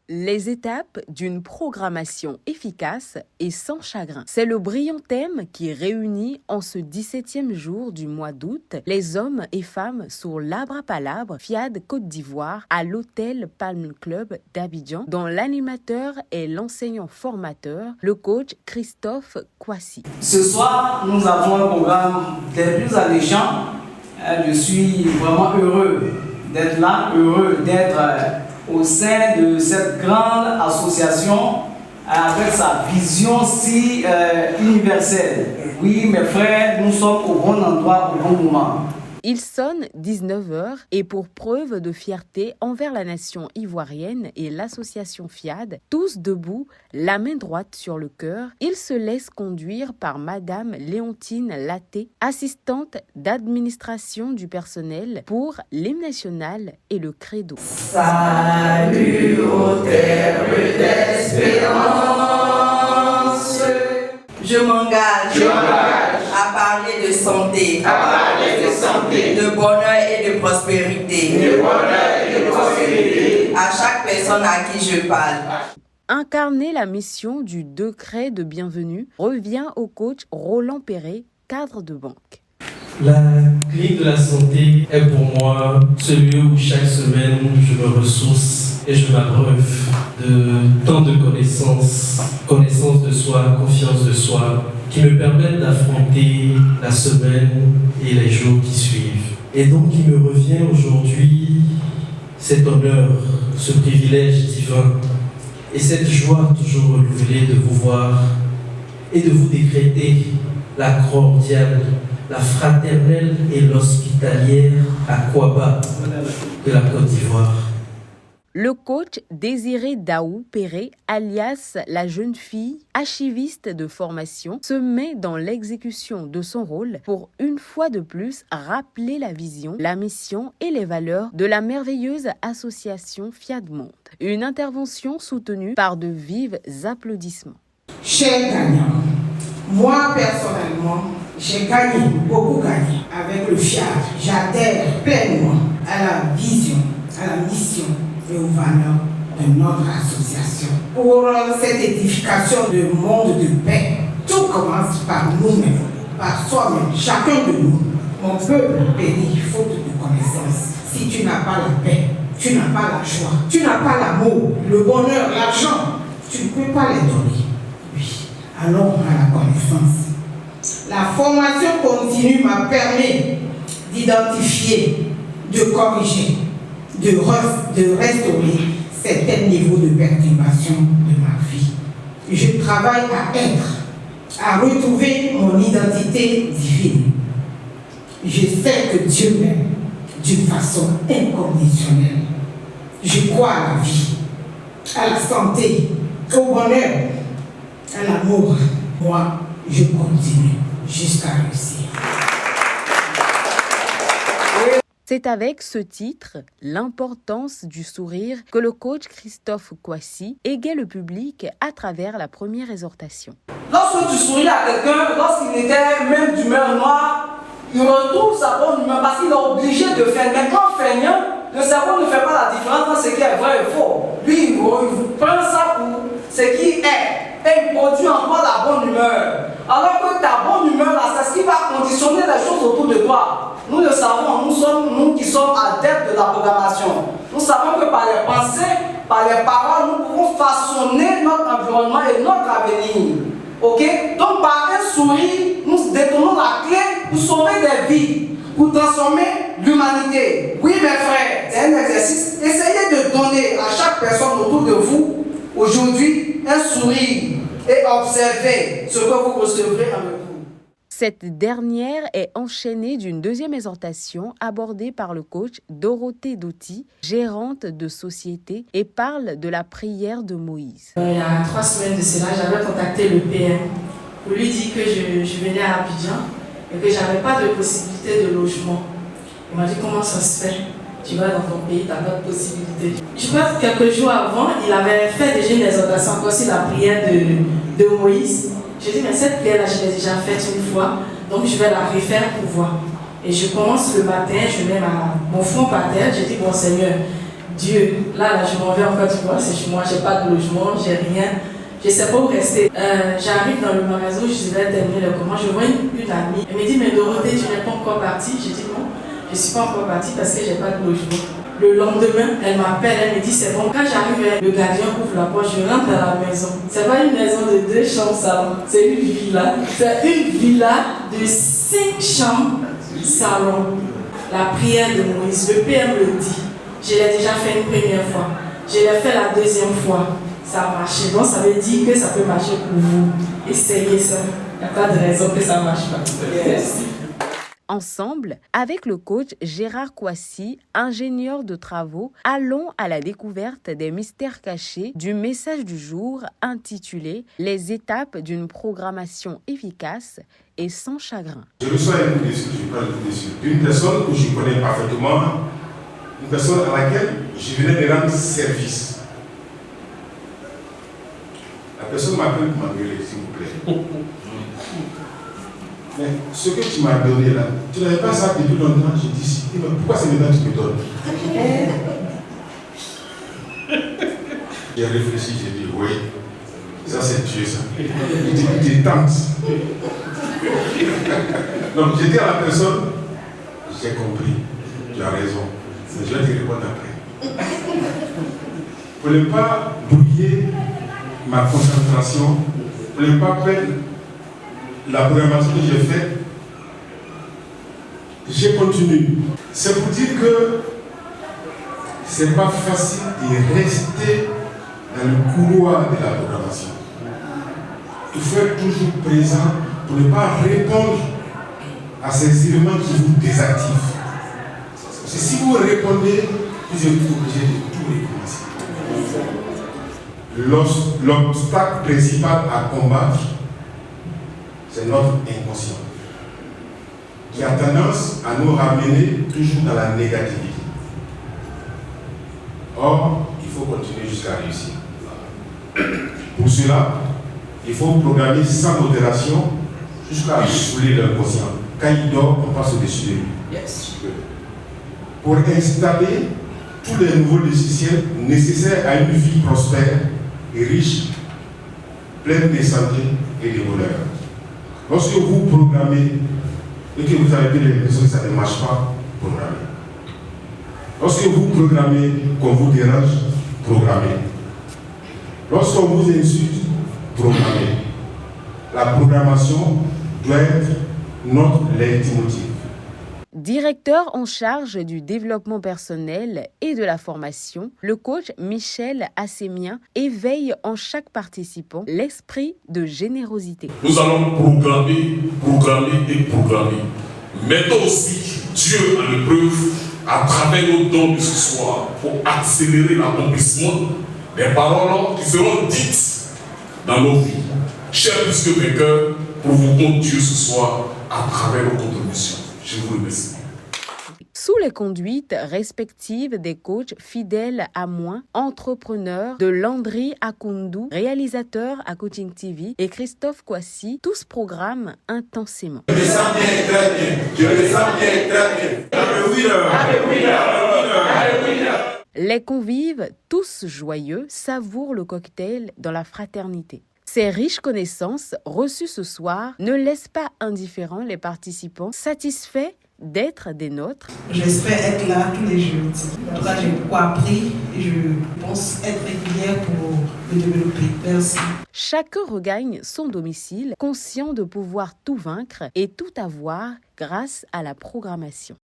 Les étapes d'une programmation efficace et sans chagrin. C'est le brillant thème qui réunit en ce 17e jour du mois d'août les hommes et femmes sur l'Arbre à Palabre FIAD Côte d'Ivoire à l'hôtel Palm Club d'Abidjan, dont l'animateur est l'enseignant formateur, le coach Christophe Kouassi. Ce soir, nous avons un programme des plus alléchants. Je suis vraiment heureux d'être là, heureux d'être au sein de cette grande association avec sa vision si universelle. Oui, mes frères, nous sommes au bon endroit, au bon moment. Il sonne 19h et pour preuve de fierté envers la nation ivoirienne et l'association FIAD, tous debout, la main droite sur le cœur, ils se laissent conduire par Madame Léontine Laté, assistante d'administration du personnel pour l'hymne national et le credo. Salut au terme d'espérance, je m'engage à parler de santé, de bonheur et de prospérité, à chaque personne à qui je parle. Incarner la mission du décret de bienvenue revient au coach Roland Perret, cadre de banque. La clinique de la santé est pour moi ce lieu où chaque semaine je me ressource et je m'abreuve de tant de connaissances de soi, confiance de soi, qui me permettent d'affronter la semaine et les jours qui suivent. Et donc il me revient aujourd'hui cet honneur, ce privilège divin et cette joie toujours renouvelée de vous voir et de vous décréter la cordiale, la fraternelle et l'hospitalière à Kouaba de la Côte d'Ivoire. Le coach Désiré Daou Perret, alias la jeune fille, archiviste de formation, se met dans l'exécution de son rôle pour une fois de plus rappeler la vision, la mission et les valeurs de la merveilleuse association FIAD Monde. Une intervention soutenue par de vifs applaudissements. Chers gagnants, moi personnellement, j'ai gagné, beaucoup gagné avec le FIAD. J'adhère pleinement à la vision, à la mission et aux valeurs de notre association. Pour cette édification de monde de paix, tout commence par nous-mêmes, par soi-même, chacun de nous. Mon peuple périt faute de connaissance. Si tu n'as pas la paix, tu n'as pas la joie, tu n'as pas l'amour, le bonheur, l'argent, tu ne peux pas les donner. Oui, allons à la connaissance. La formation continue m'a permis d'identifier, de corriger, de restaurer certains niveaux de perturbation de ma vie. Je travaille à retrouver mon identité divine. Je sais que Dieu m'aime d'une façon inconditionnelle. Je crois à la vie, à la santé, au bonheur, à l'amour. Moi, je continue jusqu'à réussir. C'est avec ce titre, l'importance du sourire, que le coach Christophe Kouassi égaye le public à travers la première exhortation. Lorsque tu souris à quelqu'un, lorsqu'il était même d'humeur noire, il retrouve sa bonne humeur parce qu'il est obligé de faire. Mais en feignant, le cerveau ne fait pas la différence entre ce qui est vrai et faux. Lui, il prend ça pour ce qui est et il produit en toi la bonne humeur. Alors que ta bonne humeur, là, c'est ce qui va conditionner les choses autour de toi. Nous le savons, nous qui sommes adeptes de la programmation. Nous savons que par les pensées, par les paroles, nous pouvons façonner notre environnement et notre avenir. Ok? Donc par un sourire, nous détournons la clé pour sauver des vies, pour transformer l'humanité. Oui mes frères, c'est un exercice. Essayez de donner à chaque personne autour de vous, aujourd'hui, un sourire et observez ce que vous recevrez en retour. Cette dernière est enchaînée d'une deuxième exhortation abordée par le coach Dorothée Douty, gérante de société, et parle de la prière de Moïse. Il y a 3 semaines de cela, j'avais contacté le PM pour lui dire que je venais à Abidjan et que je n'avais pas de possibilité de logement. Il m'a dit comment ça se fait? Tu vas dans ton pays, tu n'as pas de possibilité. Je pense que quelques jours avant, il avait fait déjà une exhortation encore sur la prière de Moïse. J'ai dit, mais cette prière-là, je l'ai déjà faite une fois, donc je vais la refaire pour voir. Et je commence le matin, je mets mon front par terre, je dis, bon Seigneur, Dieu, là je m'en vais en Côte d'Ivoire, c'est chez moi, j'ai pas de logement, j'ai rien, je sais pas où rester. J'arrive dans le magasin où je devais terminer le commande, je vois une amie, elle me dit, mais Dorothée, tu n'es pas encore partie? Je dis non, je suis pas encore partie parce que j'ai pas de logement. Le lendemain, elle m'appelle, elle me dit c'est bon. Quand j'arrive, le gardien ouvre la porte, je rentre dans la maison. C'est pas une maison de 2 chambres salon, c'est une villa. C'est une villa de 5 chambres salon. La prière de Moïse, le PM le dit. Je l'ai déjà fait une première fois. Je l'ai fait la deuxième fois. Ça a marché. Donc ça veut dire que ça peut marcher pour vous. Essayez ça. Il n'y a pas de raison que ça ne marche pas. Merci. Ensemble, avec le coach Gérard Kouassi, ingénieur de travaux, allons à la découverte des mystères cachés du message du jour intitulé « Les étapes d'une programmation efficace et sans chagrin ». Je reçois un coup de fil, je parle de fil d'une personne que je connais parfaitement, une personne à laquelle je venais de rendre service. La personne m'appelle pour m'engueuler, s'il vous plaît. Mais ce que tu m'as donné là, tu n'avais pas ça depuis longtemps. J'ai dit, si, pourquoi c'est maintenant que tu me donnes? J'ai réfléchi, j'ai dit, oui, ça c'est Dieu ça. Il dit, tu tentes. Donc j'ai dit à la personne, j'ai compris, tu as raison, mais je vais te répondre après. Pour ne pas brouiller ma concentration, pour ne pas perdre la programmation que j'ai faite, j'ai continué. C'est pour dire que ce n'est pas facile de rester dans le couloir de la programmation. Il faut être toujours présent pour ne pas répondre à ces éléments qui vous désactivent. Parce que si vous répondez, vous êtes obligé de tout recommencer. L'obstacle principal à combattre, c'est notre inconscient, qui a tendance à nous ramener toujours dans la négativité. Or, il faut continuer jusqu'à réussir. Pour cela, il faut programmer sans modération jusqu'à saouler l'inconscient. Quand il dort, on passe au-dessus de lui. Yes. Pour installer tous les nouveaux logiciels nécessaires à une vie prospère et riche, pleine de santé et de bonheur. Lorsque vous programmez et que vous avez l'impression que ça ne marche pas, programmez. Lorsque vous programmez qu'on vous dérange, programmez. Lorsqu'on vous insulte, programmez. La programmation doit être notre leitmotiv. Directeur en charge du développement personnel et de la formation, le coach Michel Assémien éveille en chaque participant l'esprit de générosité. Nous allons programmer. Mettons aussi Dieu à l'épreuve à travers nos dons de ce soir pour accélérer l'accomplissement des paroles qui seront dites dans nos vies. Chers plus que vainqueurs, provoquons Dieu ce soir à travers nos contributions. Je vous remercie. Sous les conduites respectives des coachs fidèles à moi, entrepreneurs de Landry Akoundou, réalisateur à Coaching TV, et Christophe Kouassi, tous programment intensément. Je me sens bien, très bien. Je me sens bien, très bien. Les convives, tous joyeux, savourent le cocktail dans la fraternité. Ces riches connaissances reçues ce soir ne laissent pas indifférents les participants satisfaits d'être des nôtres. J'espère être là tous les jeudis. En tout cas, j'ai beaucoup appris et je pense être régulière pour me développer. Merci. Chacun regagne son domicile, conscient de pouvoir tout vaincre et tout avoir grâce à la programmation.